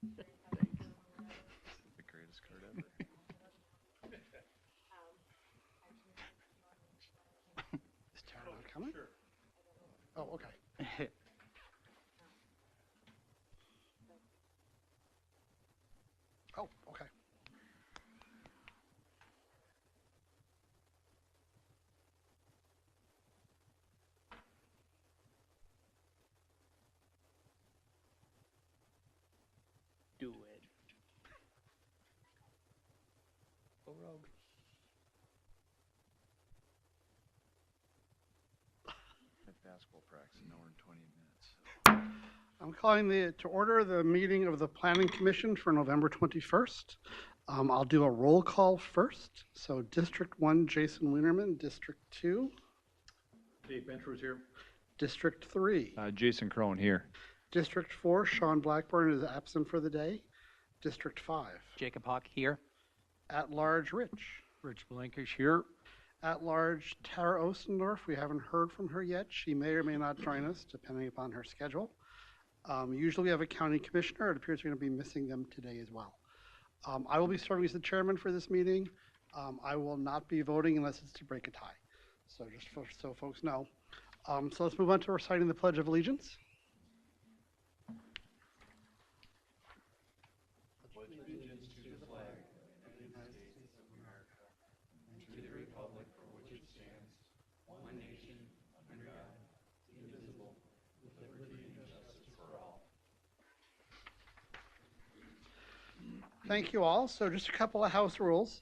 The greatest card ever. Is Tara not coming? Sure. Oh, okay. Oh, okay. Do it. Go Rogue. At basketball practice, an hour and 20 minutes. I'm calling to order the meeting of the Planning Commission for November 21st. I'll do a roll call first. So District 1, Jason Wienerman. District 2. Dave Bencher is here. District 3. Jason Crone here. District 4, Sean Blackburn is absent for the day. District 5. Jacob Hawk here. At large, Rich. Rich Blankish here. At large, Tara Ostendorf. We haven't heard from her yet. She may or may not join us, depending upon her schedule. Usually we have a county commissioner. It appears we're going to be missing them today as well. I will be serving as the chairman for this meeting. I will not be voting unless it's to break a tie. So just so folks know. So let's move on to reciting the Pledge of Allegiance. Thank you all. So just a couple of house rules.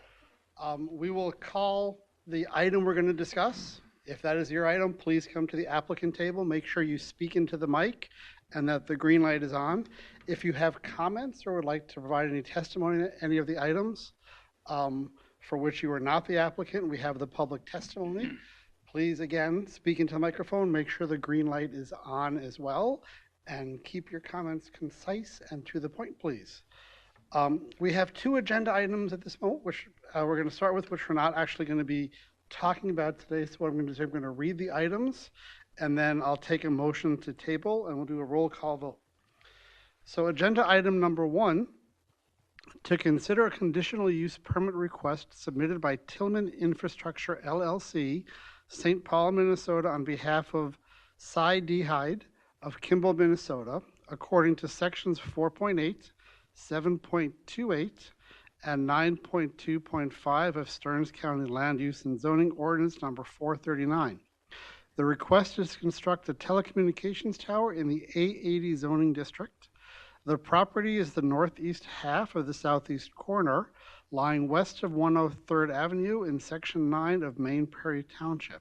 We will call the item we're going to discuss. If that is your item, please come to the applicant table. Make sure you speak into the mic and that the green light is on. If you have comments or would like to provide any testimony on any of the items for which you are not the applicant, we have the public testimony. Please, again, speak into the microphone. Make sure the green light is on as well. And keep your comments concise and to the point, please. We have two agenda items at this moment, which we're going to start with, which we're not actually going to be talking about today. So what I'm going to do, I'm going to read the items, and then I'll take a motion to table, and we'll do a roll call vote. So agenda item number 1, to consider a conditional use permit request submitted by Tillman Infrastructure LLC, St. Paul, Minnesota, on behalf of Heid of Kimball, Minnesota, according to sections 4.8, 7.28, and 9.2.5 of Stearns County Land Use and Zoning Ordinance number 439. The request is to construct a telecommunications tower in the A80 zoning district. The property is the northeast half of the southeast corner, lying west of 103rd Avenue in Section 9 of Main Prairie Township.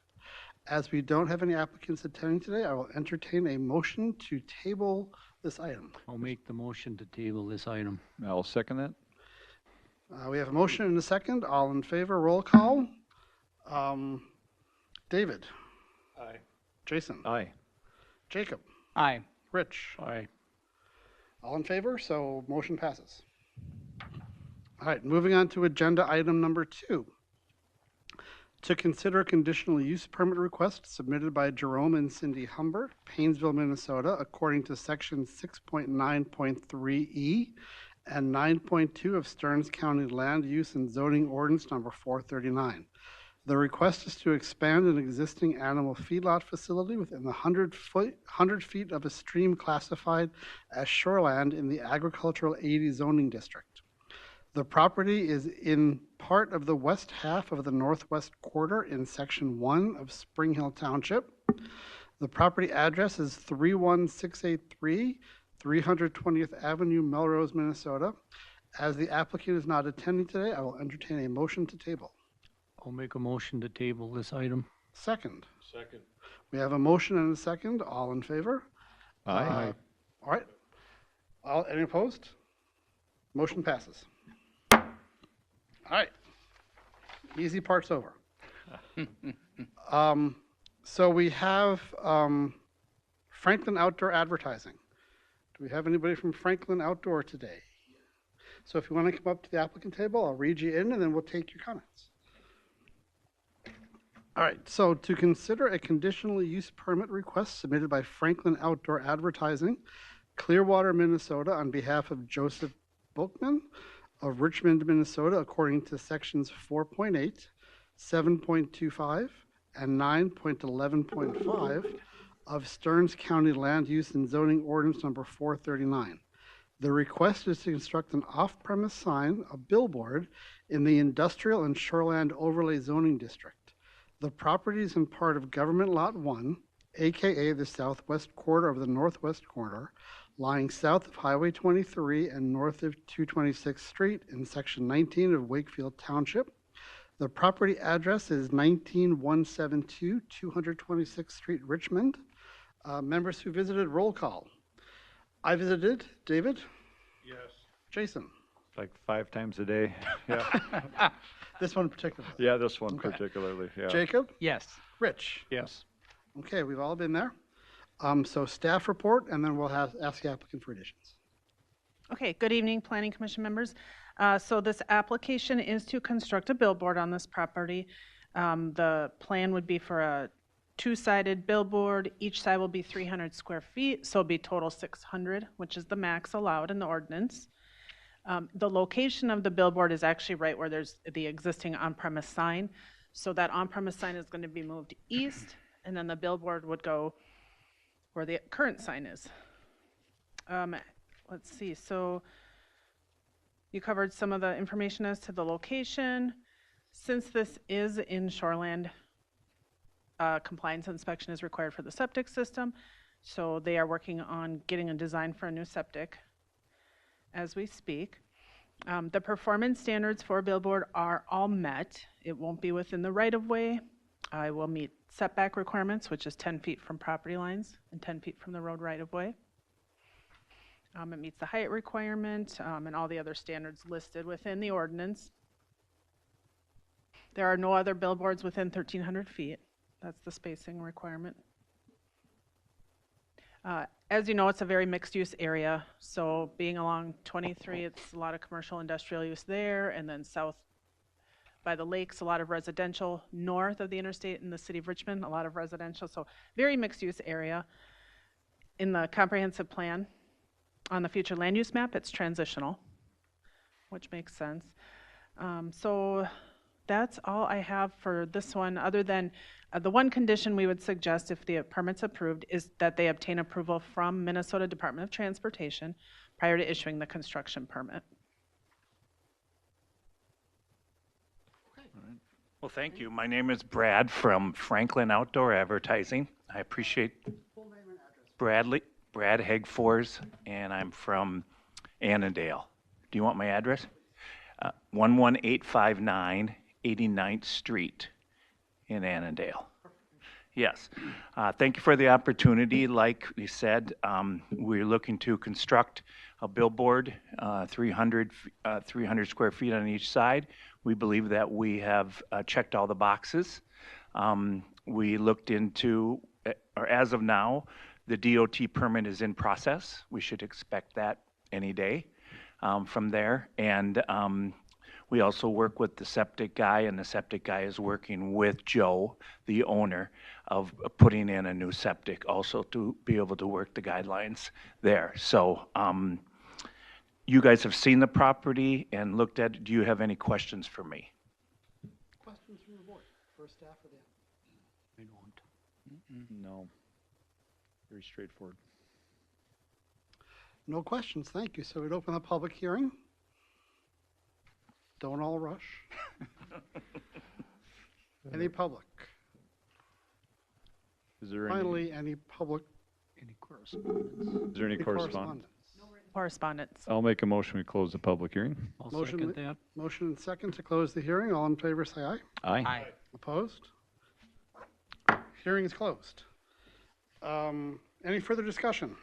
As we don't have any applicants attending today, I will entertain a motion to table this item. I'll make the motion to table this item. I'll second that. We have a motion and a second. All in favor, roll call. David. Aye. Jason. Aye. Jacob. Aye. Rich. Aye. All in favor, so motion passes. All right, moving on to agenda item number 2. To consider a conditional use permit request submitted by Jerome and Cyndi Humbert, Paynesville, Minnesota, according to section 6.9.3E and 9.2 of Stearns County Land Use and Zoning Ordinance number 439. The request is to expand an existing animal feedlot facility within the 100 feet of a stream classified as shoreland in the agricultural 80 zoning district. The property is in part of the west half of the northwest quarter in section 1 of Spring Hill Township. The property address is 31683 320th Avenue, Melrose, Minnesota. As the applicant is not attending today, I will entertain a motion to table. I'll make a motion to table this item. Second. Second. We have a motion and a second. All in favor? Aye. All right. Any opposed? Motion passes. All right. Easy part's over. So we have Franklin Outdoor Advertising. Do we have anybody from Franklin Outdoor today? So if you want to come up to the applicant table, I'll read you in and then we'll take your comments. All right, so to consider a conditional use permit request submitted by Franklin Outdoor Advertising Clearwater, Minnesota, on behalf of Joseph Boeckman of Richmond, Minnesota, according to sections 4.8, 7.25, and 9.11.5 of Stearns County Land Use and Zoning Ordinance number 439. The request is to construct an off-premise sign, a billboard, in the Industrial and Shoreland Overlay Zoning District. The property is in part of Government Lot 1, aka the southwest quarter of the northwest corridor, lying south of Highway 23 and north of 226th Street in Section 19 of Wakefield Township. The property address is 19172 226th Street, Richmond. Members who visited, roll call. I visited. David? Yes. Jason? Like 5 times a day. Yeah. This one particularly. Yeah, this one Okay. particularly. Yeah. Jacob? Yes. Rich? Yes. Okay, we've all been there. So staff report, and then we'll ask the applicant for additions. Okay, good evening, Planning Commission members. So this application is to construct a billboard on this property. The plan would be for a two-sided billboard. Each side will be 300 square feet, so it'll be total 600, which is the max allowed in the ordinance. The location of the billboard is actually right where there's the existing on-premise sign. So that on-premise sign is going to be moved east, and then the billboard would go where the current sign is. Let's see, so you covered some of the information as to the location. Since this is in shoreland, compliance inspection is required for the septic system, so they are working on getting a design for a new septic as we speak. The performance standards for a billboard are all met. It won't be within the right-of-way. I will meet setback requirements, which is 10 feet from property lines and 10 feet from the road right-of-way. It meets the height requirement and all the other standards listed within the ordinance. There are no other billboards within 1,300 feet. That's the spacing requirement. As you know, it's a very mixed-use area. So being along 23, it's a lot of commercial industrial use there, and then south by the lakes, a lot of residential. North of the interstate in the city of Richmond, a lot of residential. So very mixed-use area. In the comprehensive plan, on the future land use map, it's transitional, which makes sense. So that's all I have for this one, other than the one condition we would suggest if the permit's approved is that they obtain approval from Minnesota Department of Transportation prior to issuing the construction permit. Well, thank you. My name is Brad from Franklin Outdoor Advertising. I appreciate Brad Hegfors, and I'm from Annandale. Do you want my address? 11859 89th Street in Annandale. Yes. Thank you for the opportunity. Like we said, we're looking to construct a billboard, 300 square feet on each side. We believe that we have checked all the boxes. We looked into, or as of now, the DOT permit is in process. We should expect that any day from there. And we also work with the septic guy, and the septic guy is working with Joe, the owner, of putting in a new septic also to be able to work the guidelines there. So you guys have seen the property and looked at it. Do you have any questions for me? Questions from the board, for staff or the applicant? I don't. No. Very straightforward. No questions, thank you. So we'd open the public hearing. Don't all rush. Any public? Is there Finally, any public Any correspondence? is there any correspondence? Correspondence. I'll make a motion. We close the public hearing. I'll Motion second that. Motion and second to close the hearing. All in favor, say aye. Aye. Opposed? Hearing is closed. Any further discussion?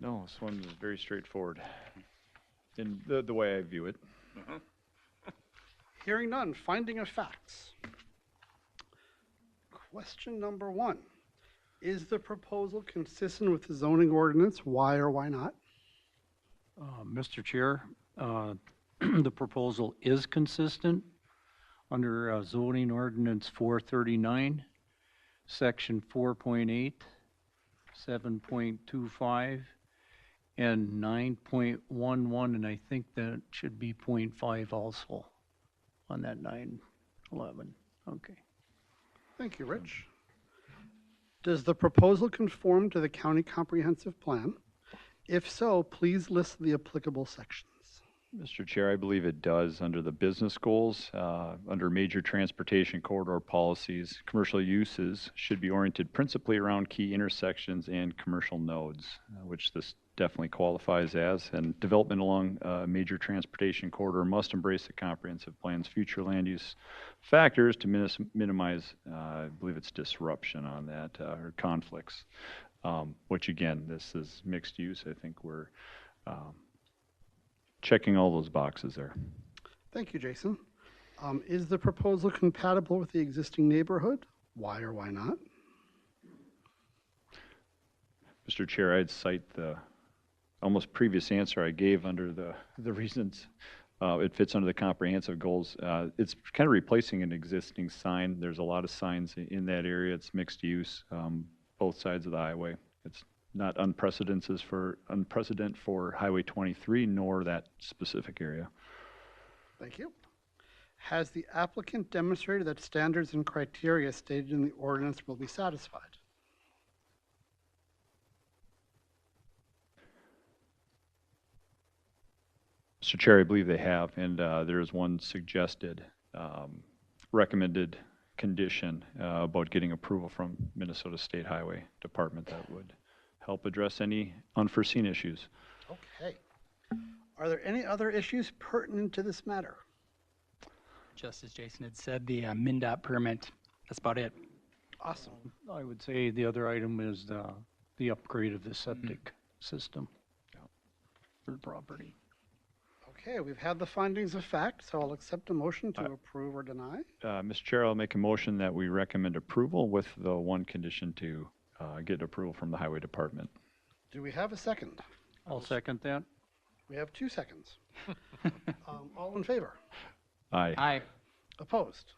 No, this one is very straightforward in the way I view it. Hearing none. Finding of facts. Question number 1. Is the proposal consistent with the zoning ordinance? Why or why not? Mr. Chair, the proposal is consistent under zoning ordinance 439, section 4.8, 7.25, and 9.11, and I think that should be 0.5 also on that 911. Okay. Thank you, Rich. Does the proposal conform to the county comprehensive plan? If so, please list the applicable sections. Mr. Chair, I believe it does under the business goals, under major transportation corridor policies. Commercial uses should be oriented principally around key intersections and commercial nodes, which this definitely qualifies as. And development along a major transportation corridor must embrace the comprehensive plan's future land use factors to minimize, I believe it's disruption on that, or conflicts. Which again, this is mixed use. I think we're checking all those boxes there. Thank you, Jason. Is the proposal compatible with the existing neighborhood? Why or why not? Mr. Chair, I'd cite the almost previous answer I gave under the reasons it fits under the comprehensive goals. It's kind of replacing an existing sign. There's a lot of signs in that area. It's mixed use, both sides of the highway. It's not unprecedented for Highway 23, nor that specific area. Thank you. Has the applicant demonstrated that standards and criteria stated in the ordinance will be satisfied? Mr. Chair, I believe they have, and there is one suggested recommended condition about getting approval from Minnesota State Highway Department that would help address any unforeseen issues. Okay. Are there any other issues pertinent to this matter? Just as Jason had said, the MnDOT permit, that's about it. Awesome. I would say the other item is the upgrade of the septic system for the property. Okay, we've had the findings of fact, so I'll accept a motion to approve or deny. Mr. Chair, I'll make a motion that we recommend approval with the one condition to get approval from the Highway Department. Do we have a second? I'll second that. We have 2 seconds. All in favor? Aye. Aye. Opposed?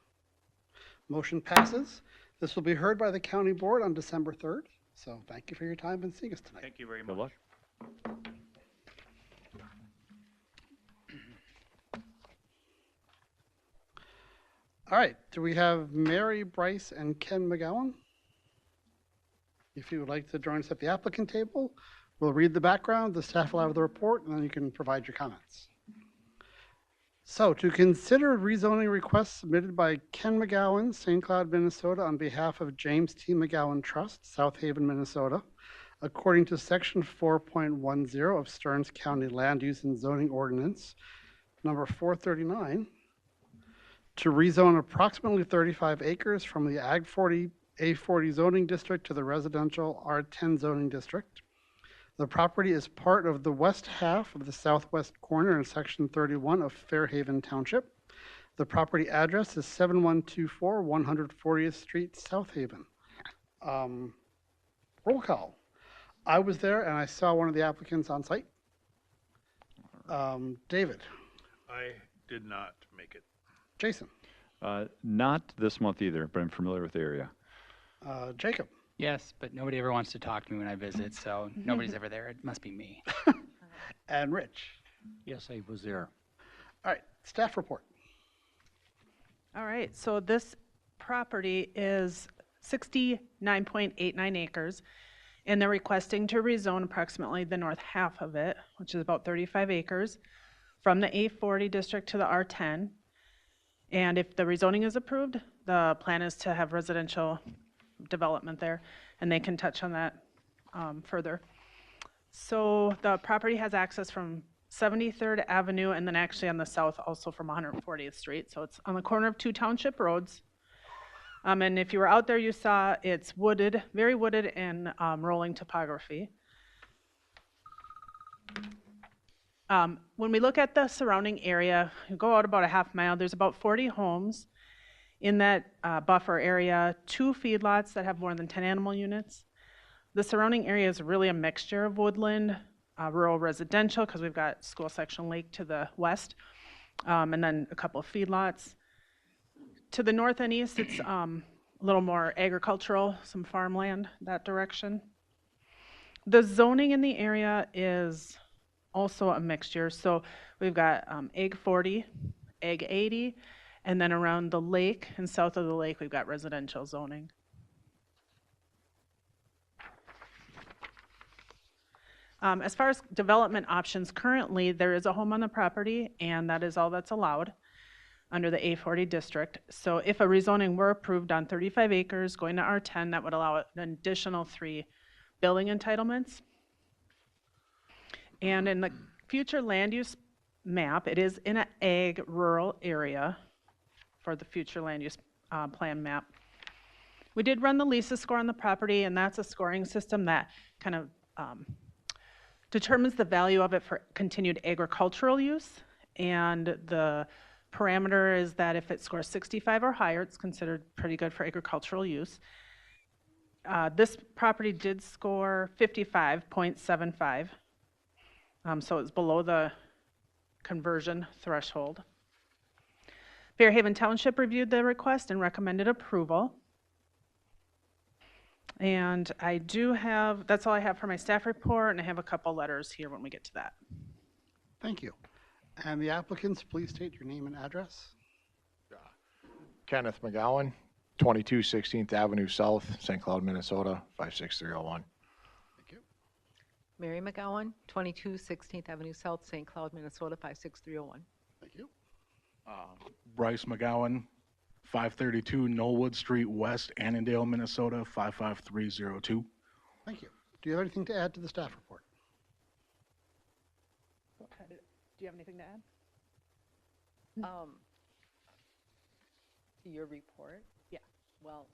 Motion passes. This will be heard by the county board on December 3rd. So thank you for your time and seeing us tonight. Thank you very Good much. luck. All right, do we have Mary, Bryce, and Ken McGowan? If you would like to join us at the applicant table, we'll read the background, the staff will have the report, and then you can provide your comments. So to consider rezoning requests submitted by Ken McGowan, St. Cloud, Minnesota, on behalf of James T. McGowan Trust, South Haven, Minnesota, according to Section 4.10 of Stearns County Land Use and Zoning Ordinance, number 439, to rezone approximately 35 acres from the Ag 40 A40 zoning district to the residential R10 zoning district. The property is part of the west half of the southwest corner in Section 31 of Fairhaven Township. The property address is 7124 140th Street, South Haven. Roll call. I was there and I saw one of the applicants on site. David. I did not make it. Jason. Not this month either, but I'm familiar with the area. Jacob. Yes, but nobody ever wants to talk to me when I visit, so nobody's ever there. It must be me. And Rich. Yes, I was there. All right, staff report. All right, so this property is 69.89 acres, and they're requesting to rezone approximately the north half of it, which is about 35 acres, from the A40 district to the R10. And if the rezoning is approved, the plan is to have residential development there, and they can touch on that further. So the property has access from 73rd Avenue and then actually on the south also from 140th Street. So it's on the corner of 2 township roads. And if you were out there, you saw it's wooded, very wooded and rolling topography. When we look at the surrounding area, you go out about a half mile, there's about 40 homes in that buffer area, 2 feedlots that have more than 10 animal units. The surrounding area is really a mixture of woodland, rural residential, because we've got School Section Lake to the west, and then a couple of feedlots. To the north and east, it's a little more agricultural, some farmland, that direction. The zoning in the area is also a mixture. So we've got Ag 40, Ag 80, and then around the lake and south of the lake, we've got residential zoning. As far as development options, currently there is a home on the property, and that is all that's allowed under the A40 district. So if a rezoning were approved on 35 acres going to R10, that would allow an additional 3 building entitlements. And in the future land use map, it is in an ag rural area for the future land use plan map. We did run the LISA score on the property, and that's a scoring system that kind of determines the value of it for continued agricultural use. And the parameter is that if it scores 65 or higher, it's considered pretty good for agricultural use. This property did score 55.75. So it's below the conversion threshold. Fairhaven Township reviewed the request and recommended approval. And I do have, that's all I have for my staff report, and I have a couple letters here when we get to that. Thank you. And the applicants, please state your name and address. Kenneth McGowan, 22 16th Avenue South, St. Cloud, Minnesota, 56301. Thank you. Mary McGowan, 22 16th Avenue South, St. Cloud, Minnesota, 56301. Thank you. Bryce McGowan, 532 Knollwood Street West, Annandale, Minnesota, 55302. Thank you. Do you have anything to add to the staff report? Do you have anything to add? To your report? Yeah. Well,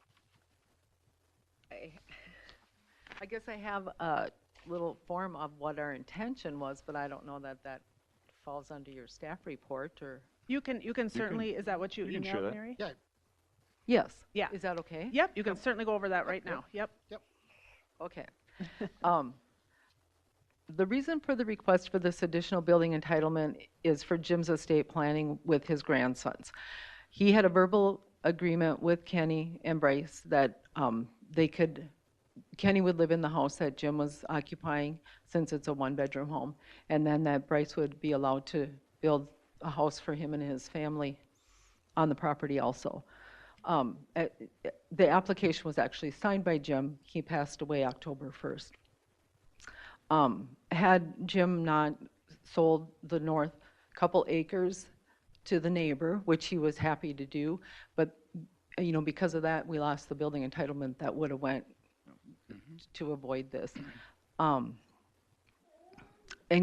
I guess I have a little form of what our intention was, but I don't know that that falls under your staff report or. You can certainly, is that what you can share emailed, that. Mary? Yeah. Yes. Yeah. Is that okay? Yep, you can certainly go over that right now. Yep. Okay. The reason for the request for this additional building entitlement is for Jim's estate planning with his grandsons. He had a verbal agreement with Kenny and Bryce that Kenny would live in the house that Jim was occupying since it's a one-bedroom home, and then that Bryce would be allowed to build a house for him and his family on the property also. The application was actually signed by Jim. He passed away October 1st. Had Jim not sold the north couple acres to the neighbor, which he was happy to do, but because of that, we lost the building entitlement that would have went to avoid this. And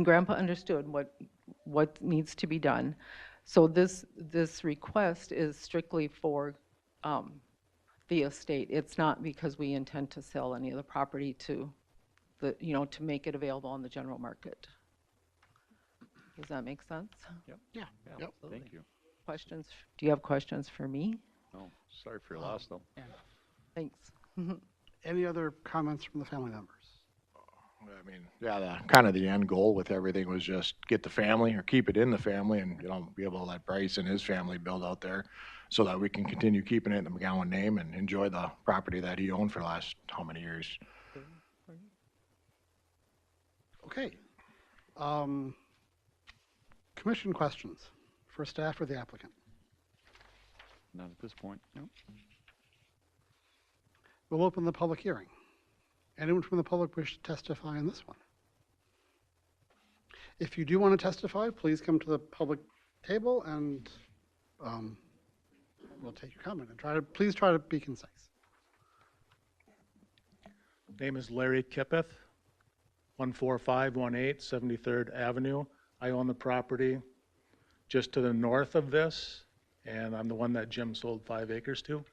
Grandpa understood what needs to be done. So this request is strictly for the estate. It's not because we intend to sell any of the property to make it available on the general market. Does that make sense? Yep. Yeah. Yep. Thank you. Questions? Do you have questions for me? Oh, sorry for your loss, though. Thanks. Any other comments from the family members? I mean, yeah, kind of the end goal with everything was just get the family or keep it in the family and, be able to let Bryce and his family build out there so that we can continue keeping it in the McGowan name and enjoy the property that he owned for the last how many years. Okay. Commission questions for staff or the applicant? Not at this point. Nope. We'll open the public hearing. Anyone from the public wish to testify on this one? If you do want to testify, please come to the public table and we'll take your comment and please try to be concise. Name is Larry Kippeth, 14518 73rd Avenue. I own the property just to the north of this, and I'm the one that Jim sold 5 acres to.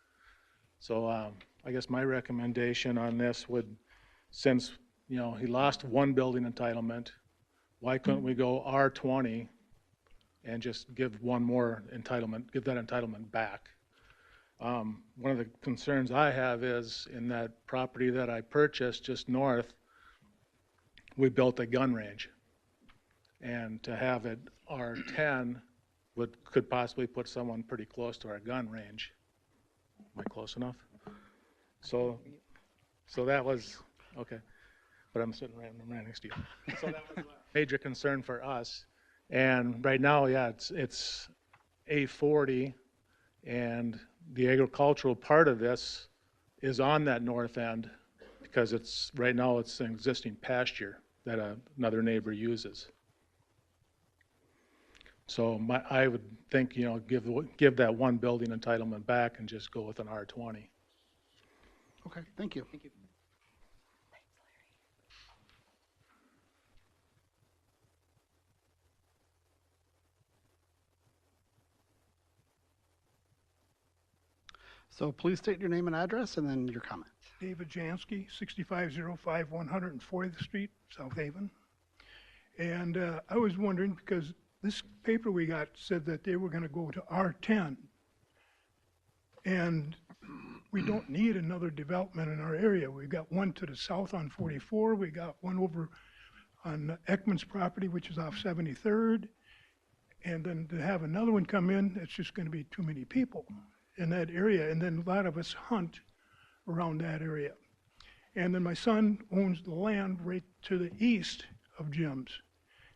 So I guess my recommendation on this would, since he lost one building entitlement, why couldn't we go R20 and just give one more entitlement, give that entitlement back? One of the concerns I have is in that property that I purchased just north, we built a gun range. And to have it R10 could possibly put someone pretty close to our gun range. Am I close enough? So that was, okay. but I'm sitting right next to you. So that was a major concern for us. And right now, yeah, it's A40, and the agricultural part of this is on that north end because right now it's an existing pasture that another neighbor uses. So I would think, give that one building entitlement back and just go with an R20. Okay, thank you. Thank you. So please state your name and address and then your comment. David Jansky, 6505 140th Street, South Haven. And I was wondering, because this paper we got said that they were going to go to R10. And we don't need another development in our area. We've got one to the south on 44. We got one over on Ekman's property, which is off 73rd. And then to have another one come in, it's just going to be too many people in that area. And then a lot of us hunt around that area. And then my son owns the land right to the east of Jim's.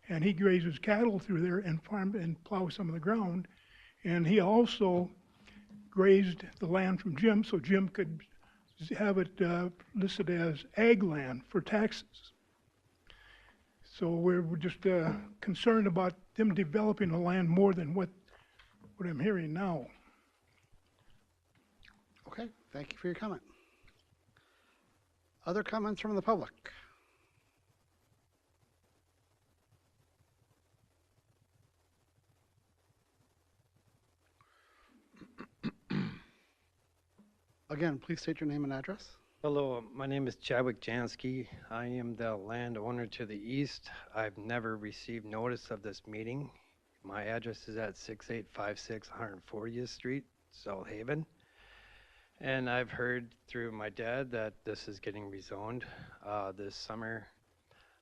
And he grazes cattle through there and farm and plow some of the ground. And he also grazed the land from Jim so Jim could have it listed as ag land for taxes. So we're just concerned about them developing the land more than what I'm hearing now. Okay, thank you for your comment. Other comments from the public? Again, please state your name and address. Hello, my name is Chadwick Jansky. I am the landowner to the east. I've never received notice of this meeting. My address is at 6856 140th Street, South Haven. And I've heard through my dad that this is getting rezoned. This summer,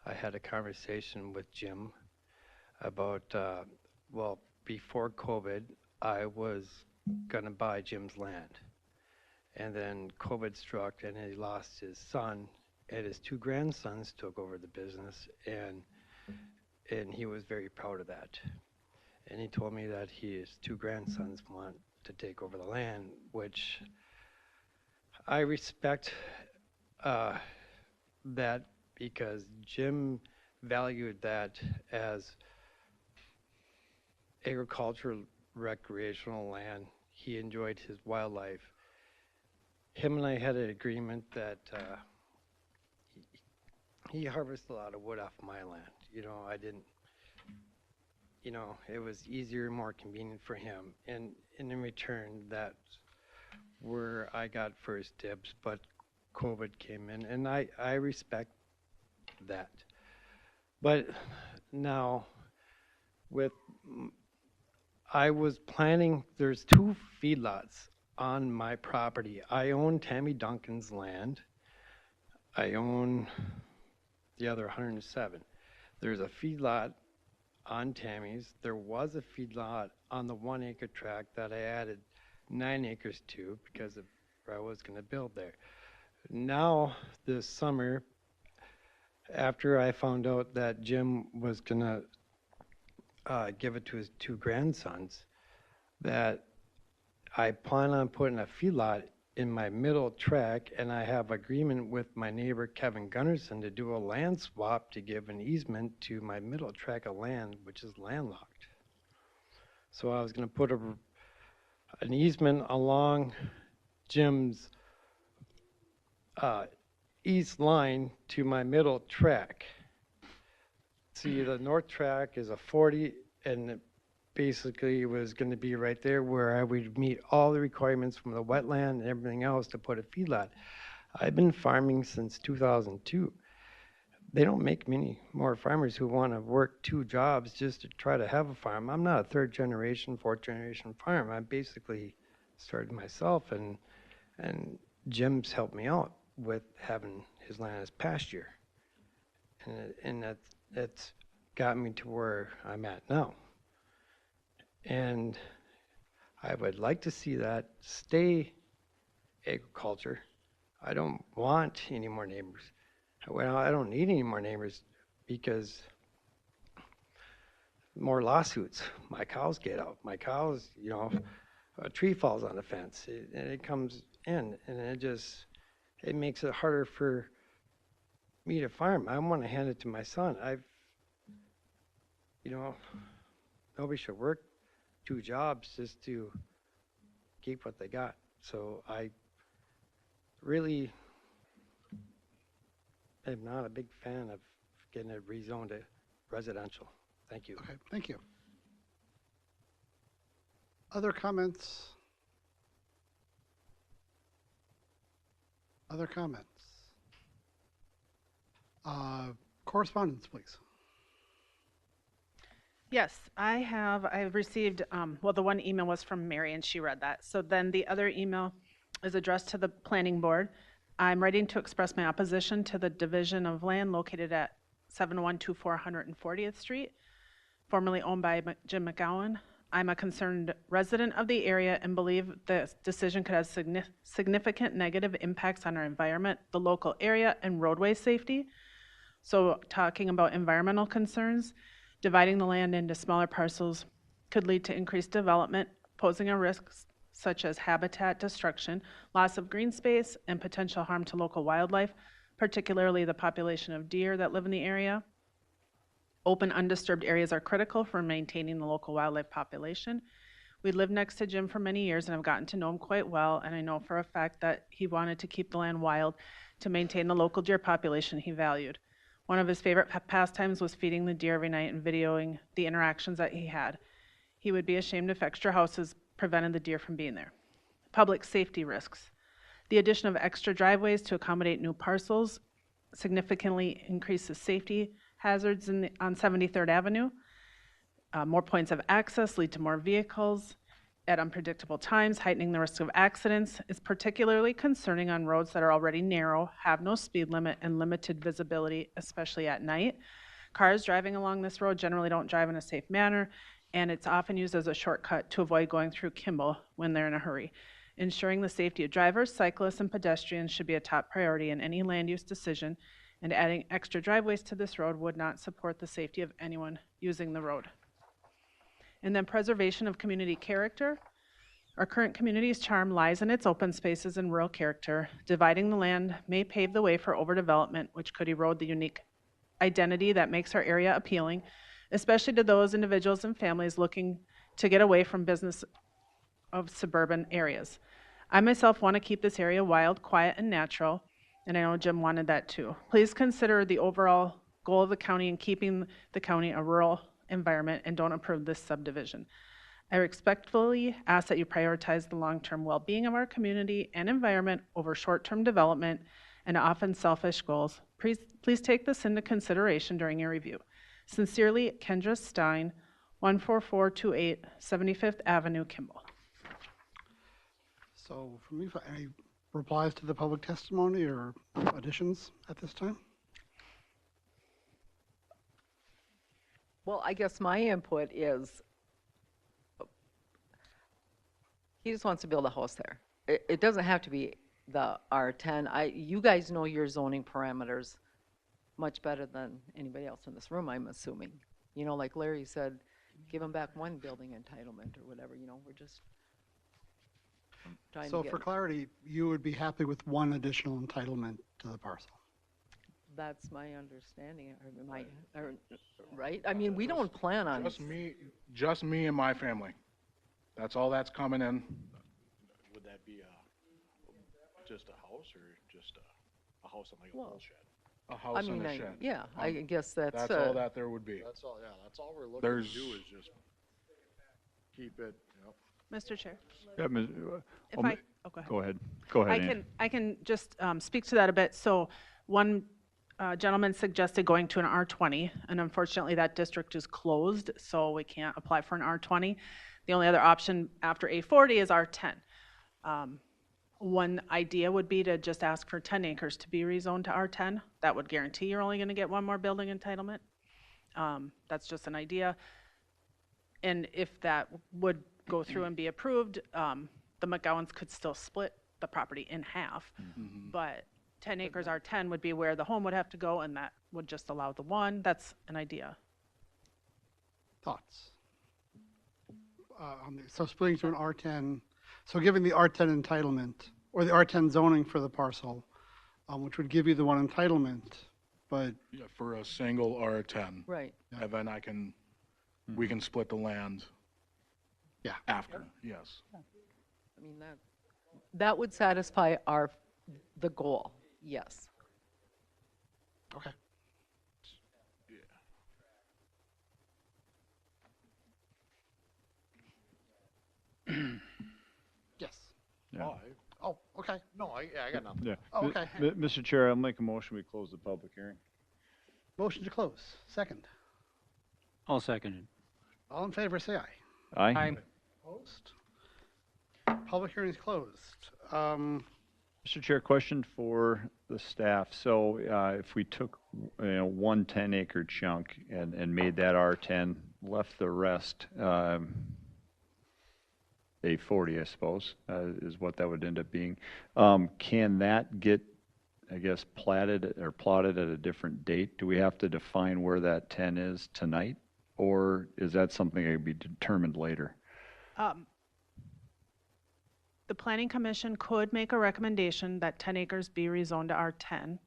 I had a conversation with Jim about, before COVID, I was gonna buy Jim's land. And then COVID struck and he lost his son, and his two grandsons took over the business, and he was very proud of that. And he told me that his two grandsons want to take over the land, which I respect that, because Jim valued that as agricultural recreational land. He enjoyed his wildlife. Him and I had an agreement that he harvested a lot of wood off my land. I didn't, it was easier, more convenient for him. And in return, that's where I got first dibs, but COVID came in, and I respect that. But now, I was planning, there's two feedlots on my property. I own Tammy Duncan's land. I own the other 107. There's a feedlot on Tammy's. There was a feedlot on the 1 acre tract that I added 9 acres to because I was going to build there. Now, this summer, after I found out that Jim was going to give it to his two grandsons, that I plan on putting a feedlot in my middle tract, and I have agreement with my neighbor Kevin Gunnarsson to do a land swap to give an easement to my middle tract of land, which is landlocked. So I was going to put an easement along Jim's east line to my middle tract. See, the north tract is a 40, and it basically was going to be right there where I would meet all the requirements from the wetland and everything else to put a feedlot. I've been farming since 2002. They don't make many more farmers who want to work two jobs just to try to have a farm. I'm not a third generation, fourth generation farmer. I basically started myself, and Jim's helped me out with having his land as pasture. And that's got me to where I'm at now. And I would like to see that stay agriculture. I don't want any more neighbors. Well, I don't need any more neighbors because more lawsuits. My cows get out. My cows, you know, a tree falls on the fence and it comes in, and it makes it harder for me to farm. I want to hand it to my son. You know, nobody should work 2 jobs just to keep what they got. So I really am not a big fan of getting it rezoned to residential. Thank you. Okay, thank you. Other comments? Other comments? Correspondence, please. Yes, I've received, well, the one email was from Mary and she read that. So then the other email is addressed to the planning board. I'm writing to express my opposition to the division of land located at 7124 140th Street, formerly owned by Jim McGowan. I'm a concerned resident of the area and believe this decision could have significant negative impacts on our environment, the local area, and roadway safety. So talking about environmental concerns, dividing the land into smaller parcels could lead to increased development, posing a risk such as habitat destruction, loss of green space, and potential harm to local wildlife, particularly the population of deer that live in the area. Open, undisturbed areas are critical for maintaining the local wildlife population. We lived next to Jim for many years and I've gotten to know him quite well, and I know for a fact that he wanted to keep the land wild to maintain the local deer population he valued. One of his favorite pastimes was feeding the deer every night and videoing the interactions that he had. He would be ashamed if extra houses prevented the deer from being there. Public safety risks. The addition of extra driveways to accommodate new parcels significantly increases safety hazards on 73rd Avenue. More points of access lead to more vehicles at unpredictable times, heightening the risk of accidents is particularly concerning on roads that are already narrow, have no speed limit, and limited visibility, especially at night. Cars driving along this road generally don't drive in a safe manner, and it's often used as a shortcut to avoid going through Kimball when they're in a hurry. Ensuring the safety of drivers, cyclists, and pedestrians should be a top priority in any land use decision, and adding extra driveways to this road would not support the safety of anyone using the road. And then preservation of community character. Our current community's charm lies in its open spaces and rural character. Dividing the land may pave the way for overdevelopment, which could erode the unique identity that makes our area appealing, especially to those individuals and families looking to get away from business of suburban areas. I myself want to keep this area wild, quiet, and natural, and I know Jim wanted that too. Please consider the overall goal of the county in keeping the county a rural environment and don't approve this subdivision. I respectfully ask that you prioritize the long-term well-being of our community and environment over short-term development and often selfish goals. Please take this into consideration during your review. Sincerely, Kendra Stein, 14428 75th Avenue, Kimball. So from you, any replies to the public testimony or additions at this time? Well, I guess my input is he just wants to build a house there. It doesn't have to be the R10. You guys know your zoning parameters much better than anybody else in this room, I'm assuming. You know, like Larry said, give them back one building entitlement or whatever. You know, we're just trying to get. So for clarity, you would be happy with one additional entitlement to the parcel? That's my understanding. Right? I mean, we don't plan on. Just me and my family. That's all that's coming in. Would that be just a house or just a house and like a whole shed? A house and a shed. Yeah, I guess that's all that there would be. That's all. Yeah, that's all we're looking to do is just keep it. Mr. Chair. Yeah, If I, oh, go ahead. Go ahead. Ann. I can just speak to that a bit. So one gentleman suggested going to an R20, and unfortunately that district is closed, so we can't apply for an R20. The only other option after A40 is R10. One idea would be to just ask for 10 acres to be rezoned to R10. That would guarantee you're only going to get one more building entitlement. That's just an idea. And if that would go through and be approved, the McGowans could still split the property in half. Mm-hmm. But 10 acres R10 would be where the home would have to go, and that would just allow the one. That's an idea. Thoughts? So splitting to an R10, so giving the R10 entitlement, or the R10 zoning for the parcel, which would give you the one entitlement, but Yeah, for a single R10. Right. And then we can split the land. Yeah. After, yes. I mean, that would satisfy the goal, yes. okay. Yes. Yeah. Oh, okay. No, I got nothing. Yeah. Oh, okay. Mr. Chair, I'll make a motion, we close the public hearing. Motion to close. Second. I'll second it. All in favor, say aye. Aye. Opposed? Public hearing is closed. Mr. Chair, question for the staff. So if we took, one 10-acre chunk and made that R10, left the rest A40, I suppose, is what that would end up being. Can that get, I guess, platted or plotted at a different date? Do we have to define where that 10 is tonight? Or is that something that can be determined later? The Planning Commission could make a recommendation that 10 acres be rezoned to R10.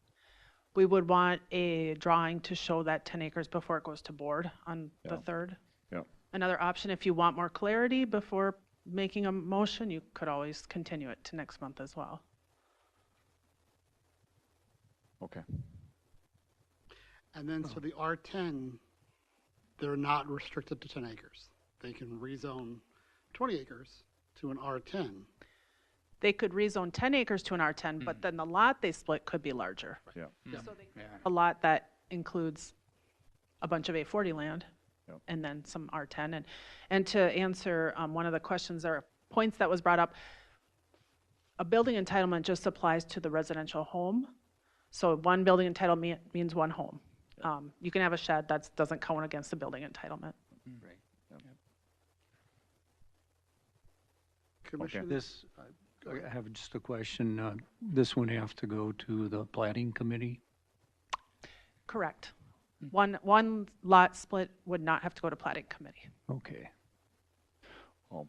We would want a drawing to show that 10 acres before it goes to board on the 3rd. Yeah. Another option, if you want more clarity before making a motion, you could always continue it to next month as well. Okay. And then, so the R10, they're not restricted to 10 acres. They can rezone 20 acres to an R10. They could rezone 10 acres to an R10, but then the lot they split could be larger. Yeah. So they could have a lot that includes a bunch of A40 land, Yep. and then some R10. And to answer one of the questions or points that was brought up, a building entitlement just applies to the residential home. So one building entitlement means one home. You can have a shed, that doesn't count against the building entitlement. Right. Commissioner? This, I have just a question. This would have to go to the plating committee? Correct. One lot split would not have to go to plating committee. Okay. Well,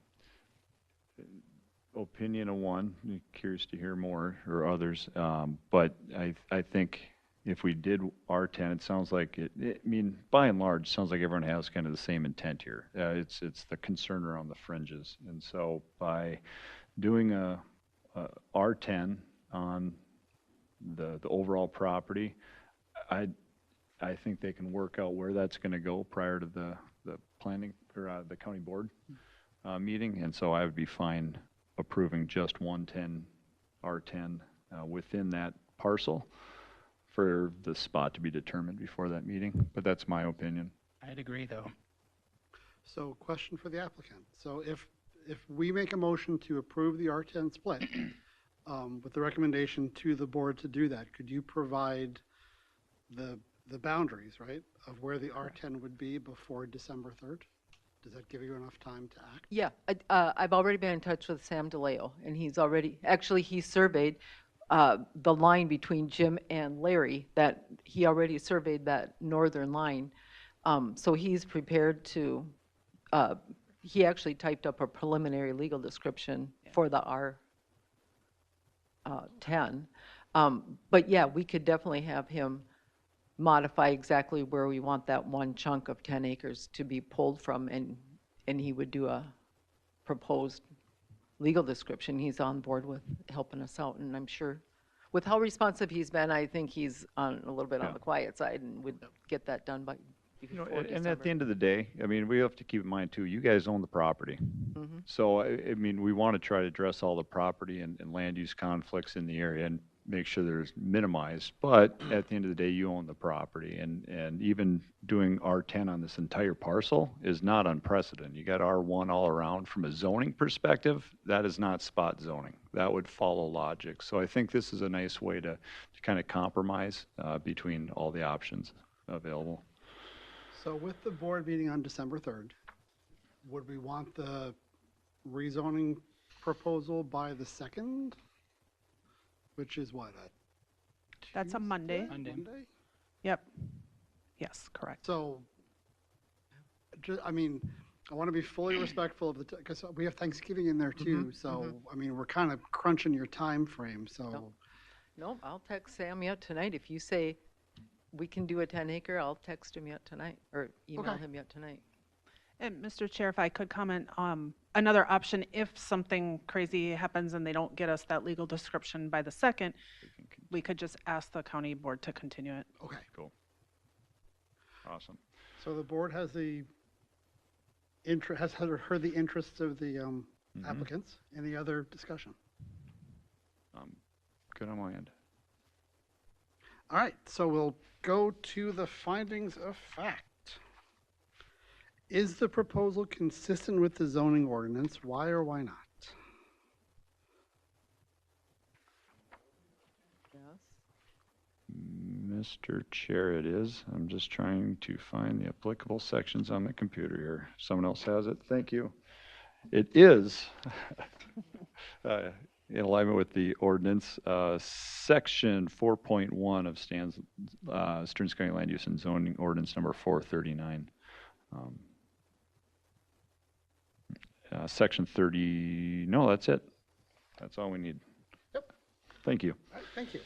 opinion of one, curious to hear more, or others. But I think if we did R10, it sounds like I mean, by and large, sounds like everyone has kind of the same intent here. It's the concern around the fringes. And so by doing a R10 on the overall property, I think they can work out where that's going to go prior to the planning or the county board meeting. And so I would be fine approving just 110 R10 within that parcel for the spot to be determined before that meeting. But that's my opinion. I'd agree, though. So question for the applicant. So if we make a motion to approve the R10 split with the recommendation to the board to do that, could you provide the boundaries, right, of where the R10 would be before December 3rd? Does that give you enough time to act? Yeah, I've already been in touch with Sam DeLeo, and he surveyed the line between Jim and Larry, that he already surveyed that northern line. So he's prepared to, he actually typed up a preliminary legal description for the R10. But yeah, we could definitely have him modify exactly where we want that one chunk of 10 acres to be pulled from, and he would do a proposed legal description. He's on board with helping us out, and I'm sure with how responsive he's been, I think he's on a little bit on the quiet side and would get that done by before And at December. the end of the day, I mean, we have to keep in mind too, you guys own the property. So, I mean, we want to try to address all the property and land use conflicts in the area and make sure there's minimized. But at the end of the day, you own the property. And even doing R10 on this entire parcel is not unprecedented. You got R1 all around. From a zoning perspective, that is not spot zoning. That would follow logic. So I think this is a nice way to kind of compromise between all the options available. So with the board meeting on December 3rd, would we want the rezoning proposal by the 2nd? Which is what, That's a Monday. Monday. Yep. Yes, correct. So, I mean, I want to be fully respectful of the, because we have Thanksgiving in there too. So, I mean, we're kind of crunching your time frame. So, Nope, I'll text Sam yet tonight. If you say we can do a 10-acre, I'll text him yet tonight, or email him yet tonight. And Mr. Chair, if I could comment, another option, if something crazy happens and they don't get us that legal description by the 2nd, we could just ask the county board to continue it. okay. Cool. Awesome. So the board has the has heard the interests of the applicants. Any other discussion? Good on my end. All right, so we'll go to the findings of fact. Is the proposal consistent with the zoning ordinance? Why or why not? Yes. Mr. Chair, it is. I'm just trying to find the applicable sections on the computer here. Someone else has it. Thank you. It is in alignment with the ordinance, section 4.1 of Stearns County Land Use and Zoning Ordinance number 439. Section 30, no, that's it. That's all we need. Yep. Thank you. All right, thank you.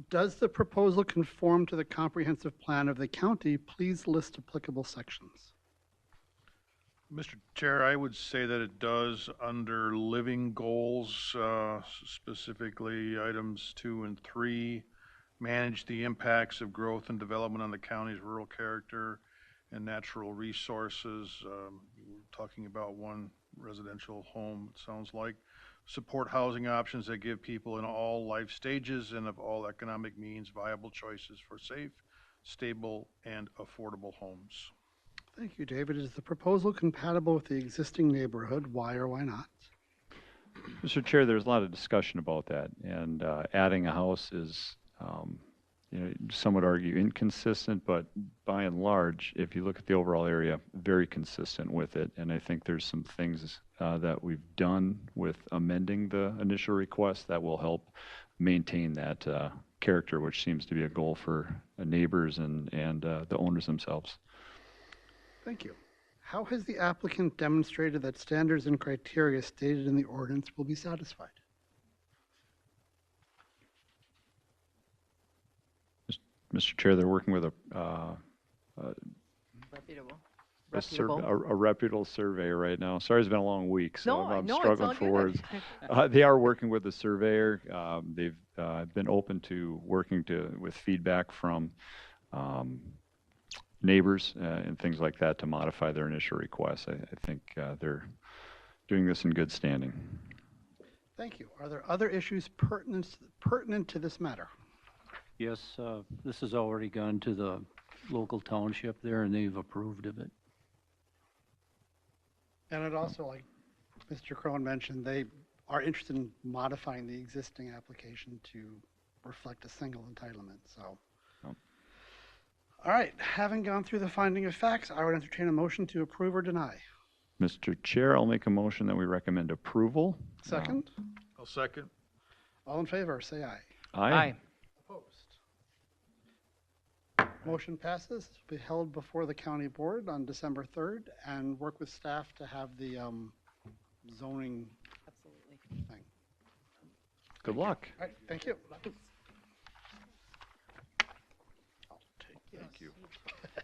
Does the proposal conform to the comprehensive plan of the county? Please list applicable sections. Mr. Chair, I would say that it does under living goals, specifically items 2 and 3, manage the impacts of growth and development on the county's rural character and natural resources. We're talking about one residential home, it sounds like. Support housing options that give people in all life stages and of all economic means viable choices for safe, stable, and affordable homes. Thank you, David. Is the proposal compatible with the existing neighborhood? Why or why not? Mr. Chair, there's a lot of discussion about that, and adding a house is, some would argue inconsistent, but by and large, if you look at the overall area, very consistent with it. And I think there's some things that we've done with amending the initial request that will help maintain that character, which seems to be a goal for neighbors and the owners themselves. Thank you. How has the applicant demonstrated that standards and criteria stated in the ordinance will be satisfied? Mr. Chair, they're working with a reputable surveyor right now. Sorry, it's been a long week, so I'm struggling for words. They are working with the surveyor. They've been open to working with feedback from neighbors and things like that to modify their initial requests. I think they're doing this in good standing. Thank you. Are there other issues pertinent to this matter? Yes, this has already gone to the local township there, and they've approved of it. And it also, like Mr. Crone mentioned, they are interested in modifying the existing application to reflect a single entitlement. So, all right, having gone through the finding of facts, I would entertain a motion to approve or deny. Mr. Chair, I'll make a motion that we recommend approval. Second? I'll second. All in favor, say aye. Aye. Opposed? Motion passes. Will be held before the county board on December 3rd and work with staff to have the zoning thing. Good luck. All right, thank you. Thank you.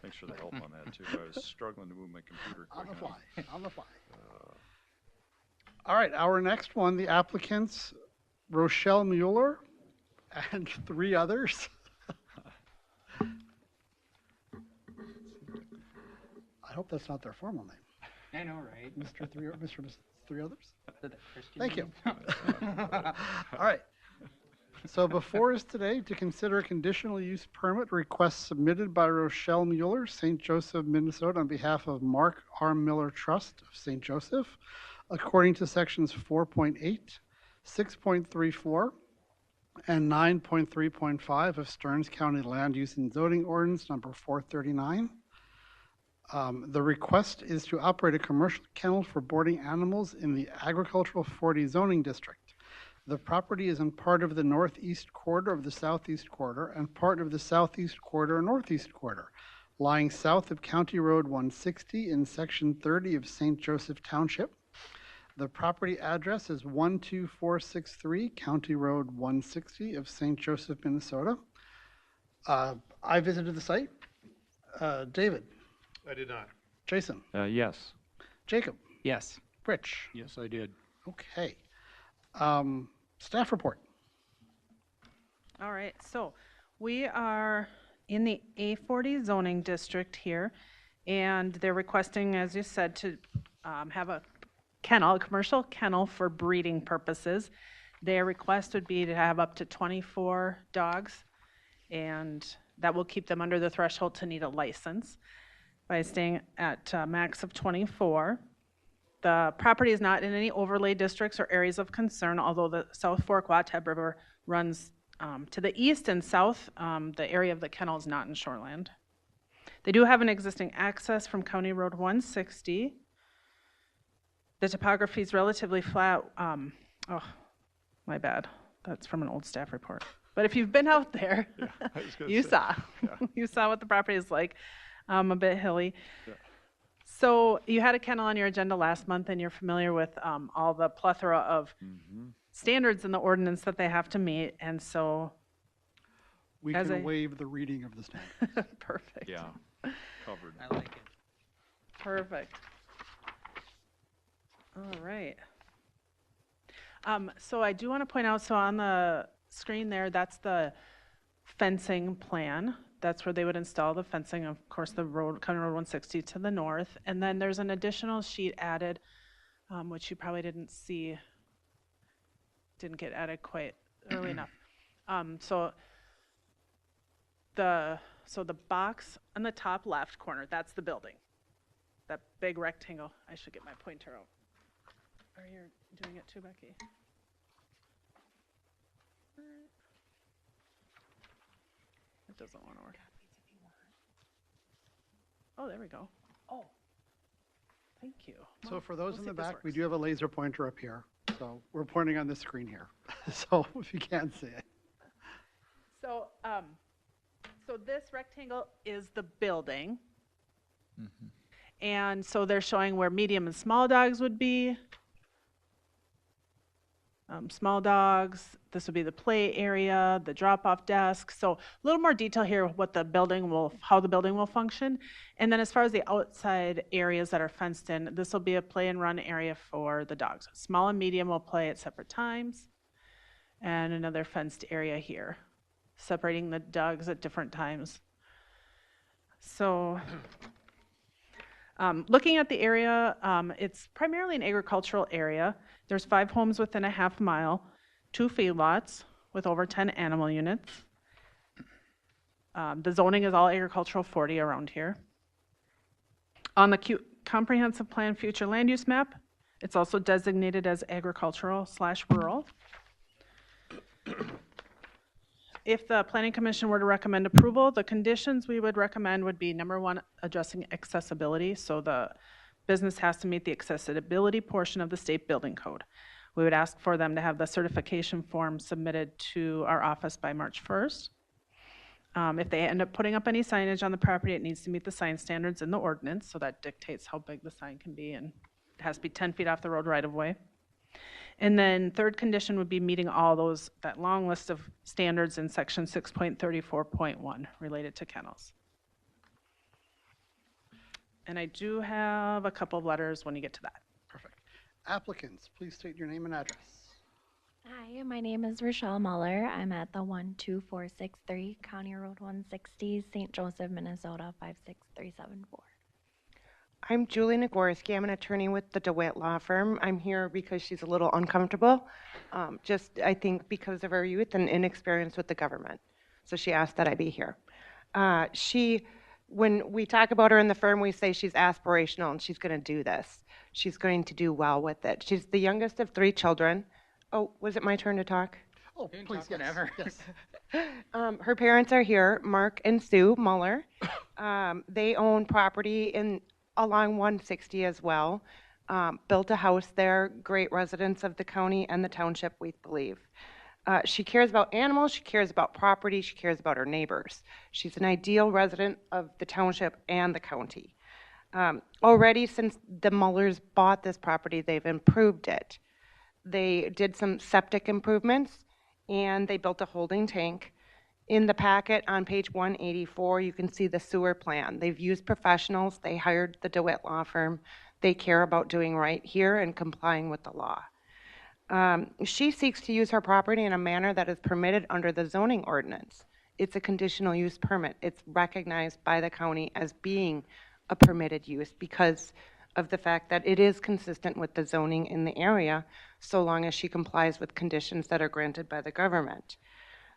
Thanks for the help on that, too. I was struggling to move my computer quick enough. On the fly. All right, our next one, the applicants, Rochelle Mueller and 3 others. I hope that's not their formal name. I know, right? Mr. Three Others? Christian Thank you. name? All right. So before us today to consider a conditional use permit request submitted by Rochelle Mueller, St. Joseph, Minnesota, on behalf of Mark R. Miller Trust of St. Joseph, according to sections 4.8, 6.34, and 9.3.5 of Stearns County Land Use and Zoning Ordinance number 439. The request is to operate a commercial kennel for boarding animals in the agricultural 40 zoning district. The property is in part of the northeast quarter of the southeast quarter and part of the southeast quarter and northeast quarter, lying south of County Road 160 in Section 30 of St. Joseph Township. The property address is 12463 County Road 160 of St. Joseph, Minnesota. I visited the site. David? I did not. Jason? Yes. Jacob? Yes. Rich? Yes, I did. Okay. Staff report. All right, so we are in the A40 zoning district here, and they're requesting, as you said, to have a kennel, a commercial kennel for breeding purposes. Their request would be to have up to 24 dogs, and that will keep them under the threshold to need a license by staying at a max of 24. The property is not in any overlay districts or areas of concern, although the South Fork Wattab River runs to the east and south. The area of the kennel is not in shoreland. They do have an existing access from County Road 160. The topography is relatively flat. Oh, my bad. That's from an old staff report. But if you've been out there, you saw what the property is like. A bit hilly. Yeah. So you had a kennel on your agenda last month, and you're familiar with all the plethora of standards in the ordinance that they have to meet, and so we can waive the reading of the standards. Perfect. Yeah, covered. I like it. Perfect. All right. So I do want to point out, so on the screen there, that's the fencing plan. That's where they would install the fencing, of course, the road, County Road 160 to the north. And then there's an additional sheet added, which you probably didn't see, didn't get added quite early enough. So the box on the top left corner, that's the building. That big rectangle. I should get my pointer out. Are you doing it too, Becky? It doesn't want to work. Oh, there we go. Oh, thank you. So for those in the back, we do have a laser pointer up here. So we're pointing on this screen here. So if you can't see it. So, so this rectangle is the building. And so they're showing where medium and small dogs would be. Small dogs, this would be the play area, the drop-off desk. So a little more detail here what the building will, how the building will function. And then as far as the outside areas that are fenced in, this will be a play and run area for the dogs. Small and medium will play at separate times. And another fenced area here, separating the dogs at different times. So looking at the area, it's primarily an agricultural area. There's 5 homes within a half mile, 2 feedlots with over 10 animal units. The zoning is all agricultural 40 around here. On the comprehensive plan future land use map, it's also designated as agricultural/rural. If the Planning Commission were to recommend approval, the conditions we would recommend would be, number 1, addressing accessibility. So the business has to meet the accessibility portion of the state building code. We would ask for them to have the certification form submitted to our office by March 1st. If they end up putting up any signage on the property, it needs to meet the sign standards in the ordinance, so that dictates how big the sign can be, and it has to be 10 feet off the road right of way. And then third condition would be meeting all those, that long list of standards in section 6.34.1 related to kennels. And I do have a couple of letters when you get to that. Perfect. Applicants, please state your name and address. Hi, my name is Rochelle Muller. I'm at the 12463 County Road 160, St. Joseph, Minnesota 56374. I'm Julie Nagorski. I'm an attorney with the DeWitt Law Firm. I'm here because she's a little uncomfortable, I think because of her youth and inexperience with the government. So she asked that I be here. When we talk about her in the firm, we say she's aspirational and she's going to do this. She's going to do well with it. She's the youngest of 3 children. Oh, was it my turn to talk? Oh, please, yes. Yes. Her parents are here, Mark and Sue Muller. They own property along 160 as well. built a house there, great residents of the county and the township, we believe. She cares about animals, she cares about property, she cares about her neighbors. She's an ideal resident of the township and the county. Already since the Mullers bought this property, they've improved it. They did some septic improvements and they built a holding tank. In the packet on page 184, you can see the sewer plan. They've used professionals, they hired the DeWitt law firm. They care about doing right here and complying with the law. She seeks to use her property in a manner that is permitted under the zoning ordinance. It's a conditional use permit. It's recognized by the county as being a permitted use because of the fact that it is consistent with the zoning in the area, so long as she complies with conditions that are granted by the government.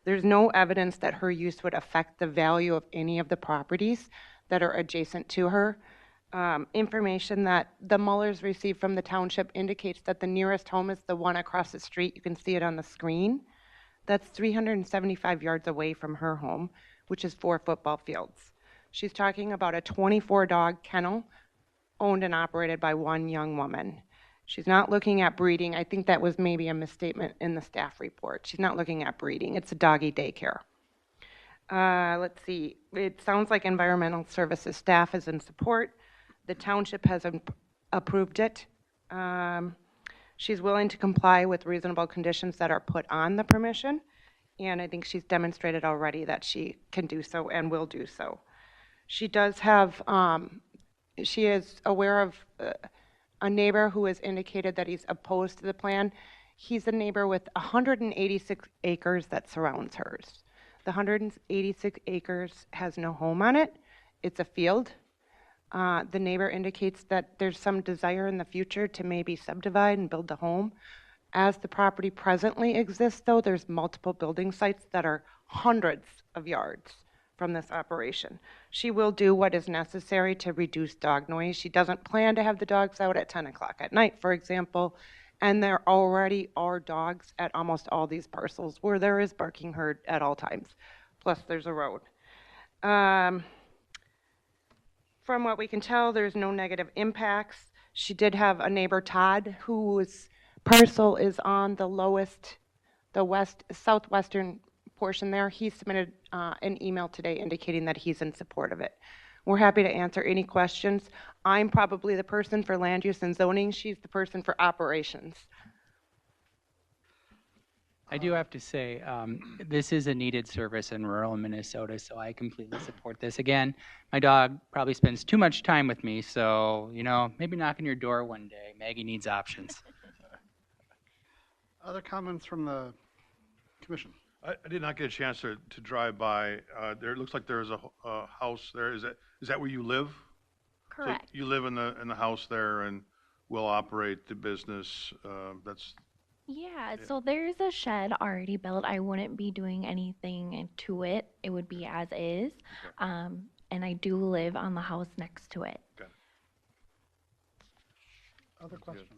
There's no evidence that her use would affect the value of any of the properties that are adjacent to her. Information that the Mullers received from the township indicates that the nearest home is the one across the street. You can see it on the screen. That's 375 yards away from her home, which is 4 football fields. She's talking about a 24-dog kennel owned and operated by one young woman. She's not looking at breeding. I think that was maybe a misstatement in the staff report. She's not looking at breeding. It's a doggy daycare. Let's see. It sounds like environmental services staff is in support. The township has approved it. She's willing to comply with reasonable conditions that are put on the permission, and I think she's demonstrated already that she can do so and will do so. She does have, she is aware of a neighbor who has indicated that he's opposed to the plan. He's a neighbor with 186 acres that surrounds hers. The 186 acres has no home on it. It's a field. The neighbor indicates that there's some desire in the future to maybe subdivide and build a home. As the property presently exists, though, there's multiple building sites that are hundreds of yards from this operation. She will do what is necessary to reduce dog noise. She doesn't plan to have the dogs out at 10 o'clock at night, for example, and there already are dogs at almost all these parcels where there is barking heard at all times. Plus, there's a road. From what we can tell, there's no negative impacts. She did have a neighbor, Todd, whose parcel is on the lowest, southwestern portion there. He submitted an email today indicating that he's in support of it. We're happy to answer any questions. I'm probably the person for land use and zoning. She's the person for operations. I do have to say, this is a needed service in rural Minnesota, so I completely support this. Again, my dog probably spends too much time with me, so, you know, maybe knock on your door one day. Maggie needs options. Other comments from the commission? I did not get a chance to drive by. There, it looks like there is a house there. Is that where you live? Correct. So you live in the house there and will operate the business. Yeah, so there's a shed already built. I wouldn't be doing anything to it. It would be as is. Okay. And I do live on the house next to it. Got it. Other questions?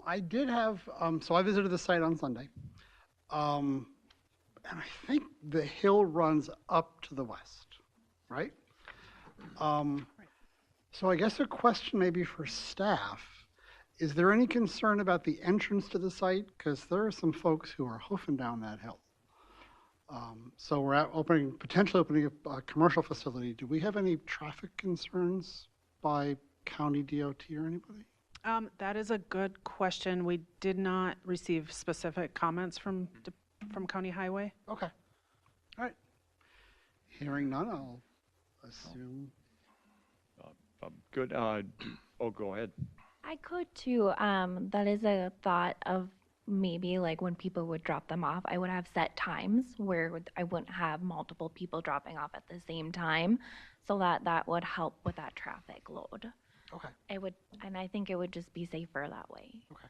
I did have, so I visited the site on Sunday. And I think the hill runs up to the west, right? So I guess a question maybe for staff. Is there any concern about the entrance to the site? Because there are some folks who are hoofing down that hill. So we're potentially opening a commercial facility. Do we have any traffic concerns by county DOT or anybody? That is a good question. We did not receive specific comments from County Highway. Okay. All right. Hearing none, I'll assume. Good. Go ahead. I could too. That is a thought of maybe like when people would drop them off, I would have set times where I wouldn't have multiple people dropping off at the same time, so that would help with that traffic load. Okay. It would, and I think it would just be safer that way. Okay.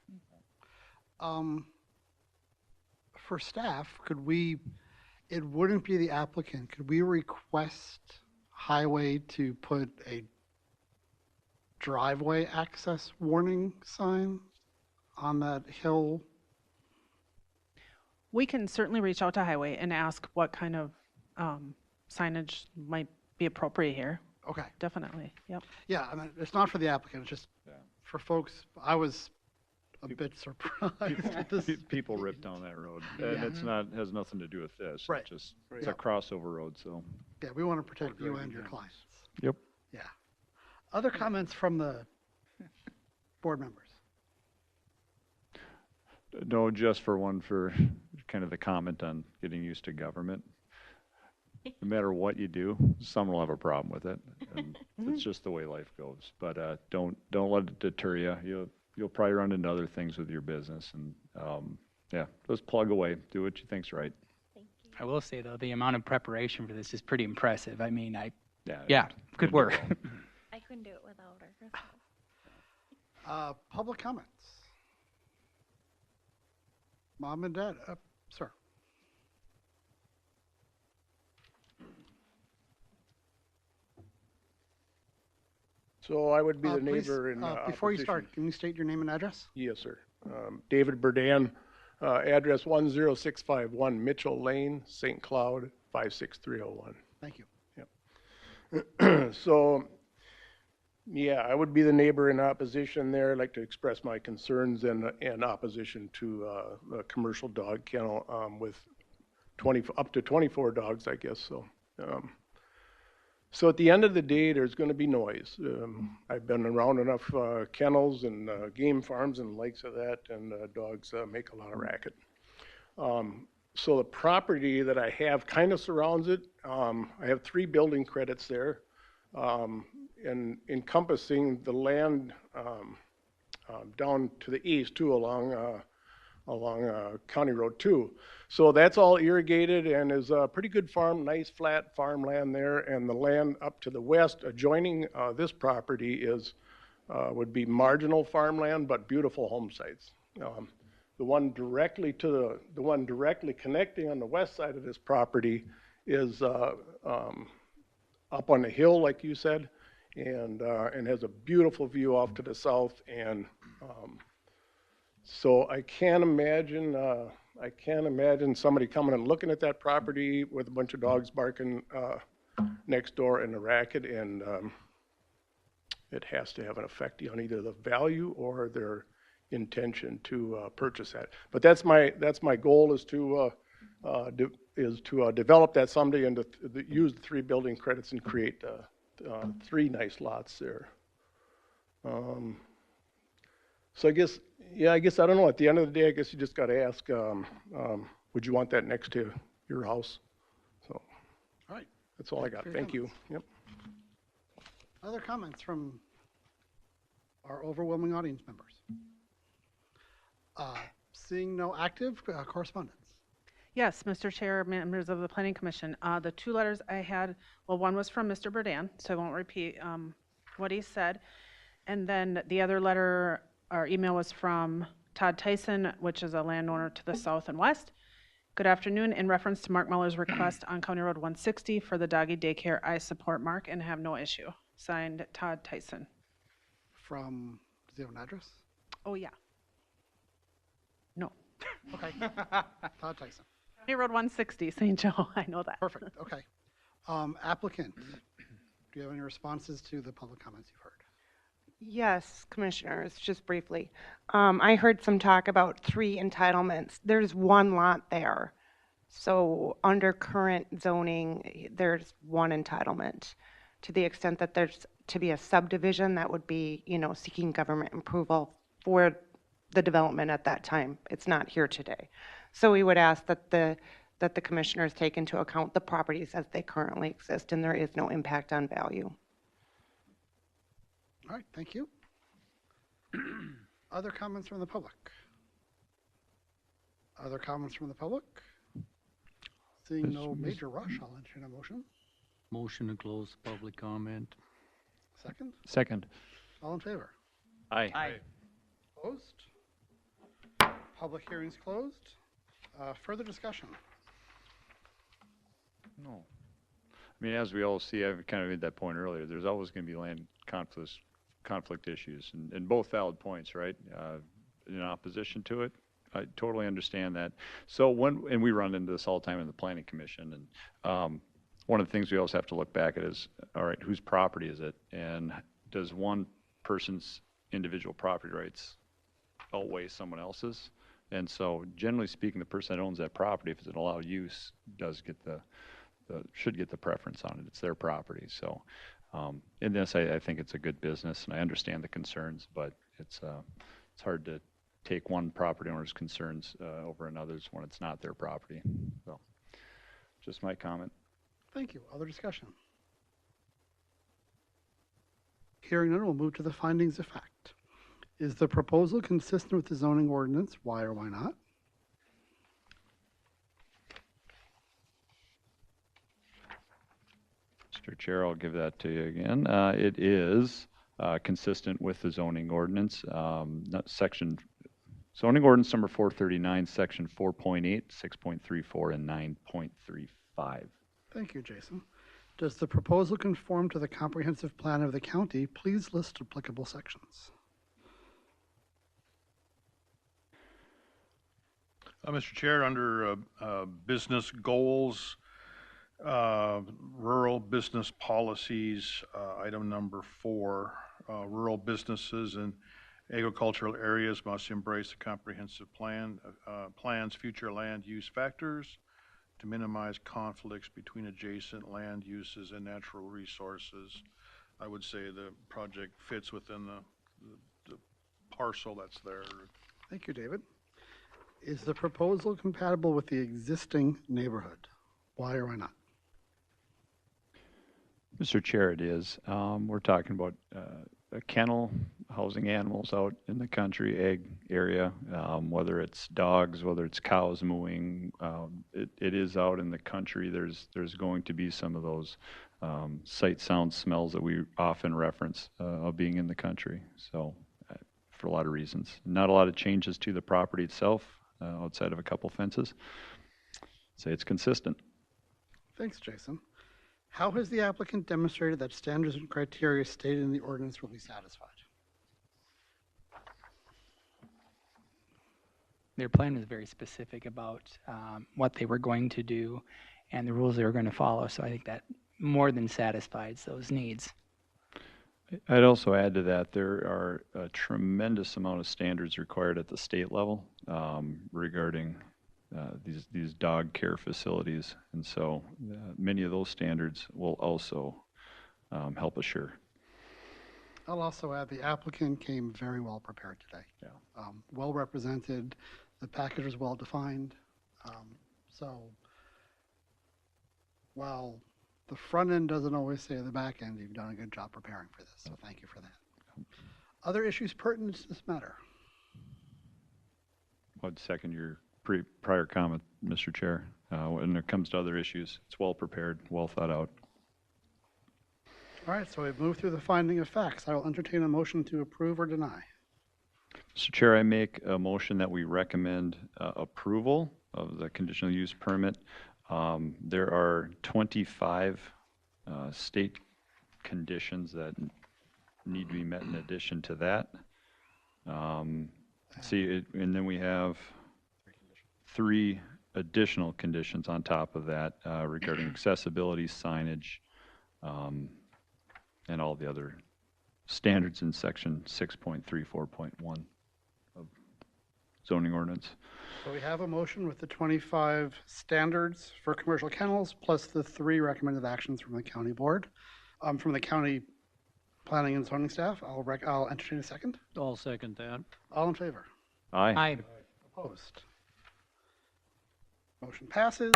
For staff, it wouldn't be the applicant, could we request Highway to put a driveway access warning sign on that hill? We can certainly reach out to Highway and ask what kind of signage might be appropriate here. Okay. Definitely. Yep. Yeah, I mean, it's not for the applicant, it's just for folks, I was a bit surprised. at this. People rip down that road, and it's not, has nothing to do with this. Right. It's just, it's a crossover road, so. Yeah, we want to protect you and your clients. Yep. Yeah. Other comments from the board members? No, just for kind of the comment on getting used to government. No matter what you do, someone will have a problem with it. And it's just the way life goes. But don't let it deter you. You'll probably run into other things with your business. And yeah, just plug away. Do what you think's right. Thank you. I will say, though, the amount of preparation for this is pretty impressive. I mean, Yeah, good work. I couldn't do it without her. So. Public comments. Mom and Dad, sir. So I would be the Please, neighbor in before you opposition. start, can you state your name and address? Yes, sir. David Burdan, address 10651 Mitchell Lane, St. Cloud, 56301. Thank you. Yep. So, yeah, I would be the neighbor in opposition there. I'd like to express my concerns and opposition to a commercial dog kennel with up to 24 dogs, I guess. So at the end of the day, there's going to be noise. I've been around enough kennels and game farms and likes of that, and dogs make a lot of racket. So the property that I have kind of surrounds it. I have 3 building credits there, and encompassing the land down to the east too, along County Road 2. So that's all irrigated and is a pretty good nice flat farmland there. And the land up to the west adjoining this property would be marginal farmland, but beautiful home sites. The one directly connecting on the west side of this property is up on the hill, like you said, and has a beautiful view off to the south. And so I can't imagine somebody coming and looking at that property with a bunch of dogs barking next door in a racket, and it has to have an effect on either the value or their intention to purchase that. But that's my goal is to develop that someday and to use the 3 building credits and create 3 nice lots there. So I guess I don't know. At the end of the day, I guess you just got to ask, would you want that next to your house? So, all right. That's all I got. Thank you. Yep. Other comments from our overwhelming audience members? Seeing no active correspondence. Yes, Mr. Chair, members of the Planning Commission. The 2 letters I had, well, one was from Mr. Burdan, so I won't repeat what he said. And then the other letter or email was from Todd Tyson, which is a landowner to the south and west. Good afternoon. In reference to Mark Muller's request on County Road 160 for the doggy daycare, I support Mark and have no issue. Signed, Todd Tyson. Does he have an address? Oh, yeah. No. Okay. Todd Tyson. County Road 160, St. Joe. I know that. Perfect. Okay. Applicant, do you have any responses to the public comments you've heard? Yes, Commissioners, just briefly. I heard some talk about 3 entitlements. There's 1 lot there. So under current zoning, there's 1 entitlement. To the extent that there's to be a subdivision, that would be, seeking government approval for the development at that time. It's not here today. So we would ask that the Commissioners take into account the properties as they currently exist, and there is no impact on value. All right, thank you. Other comments from the public? Other comments from the public? Seeing no major rush, I'll entertain a motion. Motion to close public comment. Second? Second. All in favor? Aye. Aye. Opposed? Public hearing's closed. Further discussion? No. I mean, as we all see, I've kind of made that point earlier, there's always going to be land conflict issues, and both valid points, right? In opposition to it, I totally understand that. So and we run into this all the time in the Planning Commission, and one of the things we always have to look back at is, all right, whose property is it? And does one person's individual property rights outweigh someone else's. And so generally speaking, the person that owns that property, if it's an allowed use, does get should get the preference on it. It's their property. So in this, I think it's a good business, and I understand the concerns, but it's hard to take one property owner's concerns over another's when it's not their property. So just my comment. Thank you. Other discussion? Hearing none, we'll move to the findings of fact. Is the proposal consistent with the zoning ordinance? Why or why not? Mr. Chair, I'll give that to you again. It is consistent with the zoning ordinance, zoning ordinance number 439, section 4.8, 6.34, and 9.35. Thank you, Jason. Does the proposal conform to the comprehensive plan of the county? Please list applicable sections. Mr. Chair, under business goals, rural business policies, item number 4, rural businesses and agricultural areas must embrace the comprehensive plan's future land use factors to minimize conflicts between adjacent land uses and natural resources. I would say the project fits within the parcel that's there. Thank you, David. Is the proposal compatible with the existing neighborhood? Why or why not? Mr. Chair, it is. We're talking about a kennel housing animals out in the country, ag area, whether it's dogs, whether it's cows mooing. It is out in the country. There's going to be some of those sight, sound, smells that we often reference of being in the country. So for a lot of reasons. Not a lot of changes to the property itself outside of a couple fences. Say it's consistent. Thanks, Jason. How has the applicant demonstrated that standards and criteria stated in the ordinance will be satisfied? Their plan was very specific about what they were going to do and the rules they were going to follow. So I think that more than satisfies those needs. I'd also add to that there are a tremendous amount of standards required at the state level regarding these dog care facilities, and so many of those standards will also help assure. I'll also add the applicant came very well prepared today. Yeah. Well represented, the package was well defined. So while the front end doesn't always say the back end, you've done a good job preparing for this, so thank you for that. Other issues pertinent to this matter? I'd second your prior comment, Mr. Chair. When it comes to other issues, it's well prepared, well thought out. All right, so we've moved through the finding of facts. I will entertain a motion to approve or deny. Mr. Chair, I make a motion that we recommend approval of the conditional use permit. There are 25 state conditions that need to be met in addition to that. And then we have 3 additional conditions on top of that regarding accessibility, signage, and all the other standards in section 6.34.1 of zoning ordinance. So we have a motion with the 25 standards for commercial kennels plus the 3 recommended actions from the county board, from the county planning and zoning staff. I'll entertain a second. I'll second that. All in favor? Aye. Aye. Opposed? Motion passes.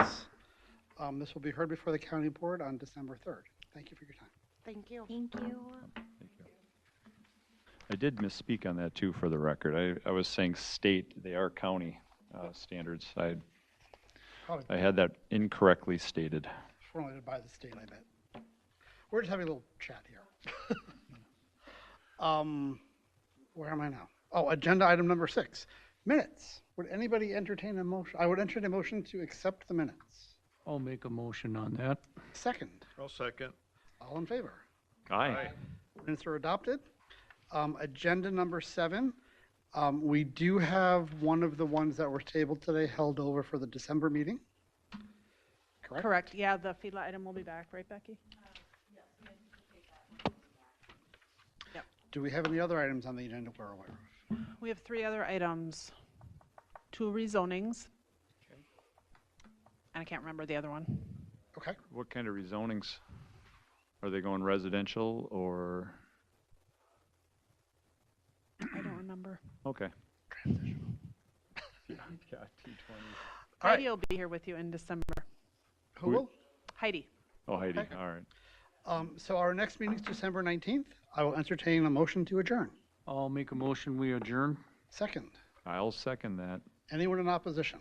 This will be heard before the county board on December 3rd. Thank you for your time. Thank you. Thank you. I did misspeak on that too for the record. I was saying state, they are county standards. I had that incorrectly stated. Formulated by the state, I bet. We're just having a little chat here. Where am I now? Oh, agenda item number 6, minutes. Would anybody entertain a motion? I would entertain a motion to accept the minutes. I'll make a motion on that. Second. I'll second. All in favor? Aye. Minutes are adopted. Agenda number 7. We do have one of the ones that were tabled today held over for the December meeting. Correct? Correct. Yeah, the feedlot item will be back, right, Becky? Do we have any other items on the agenda we're aware of? We have 3 other items. 2 rezonings. And I can't remember the other one. Okay. What kind of rezonings? Are they going residential or? I don't remember. Okay. Yeah, 220. All right. Heidi will be here with you in December. Who will? Heidi. Oh, Heidi, Okay. all right. So our next meeting is December 19th. I will entertain a motion to adjourn. I'll make a motion, we adjourn. Second. I'll second that. Anyone in opposition?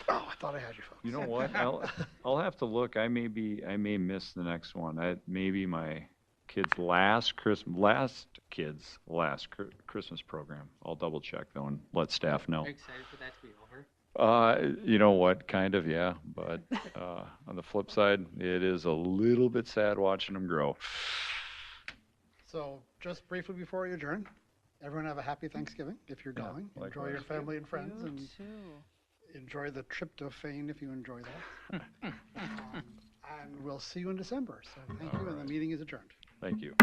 Oh, I thought I had you folks. You know what? I'll have to look. I may miss the next one. Maybe my kids' last Christmas program. I'll double check though and let staff know. Are you excited for that to be over? You know what? Kind of, yeah. But on the flip side, it is a little bit sad watching them grow. So just briefly before we adjourn, everyone have a happy Thanksgiving if you're going. Enjoy likewise. your family and friends, You and too. enjoy the trip to Fane if you enjoy that. And we'll see you in December. So thank you, and the meeting is adjourned. Thank you.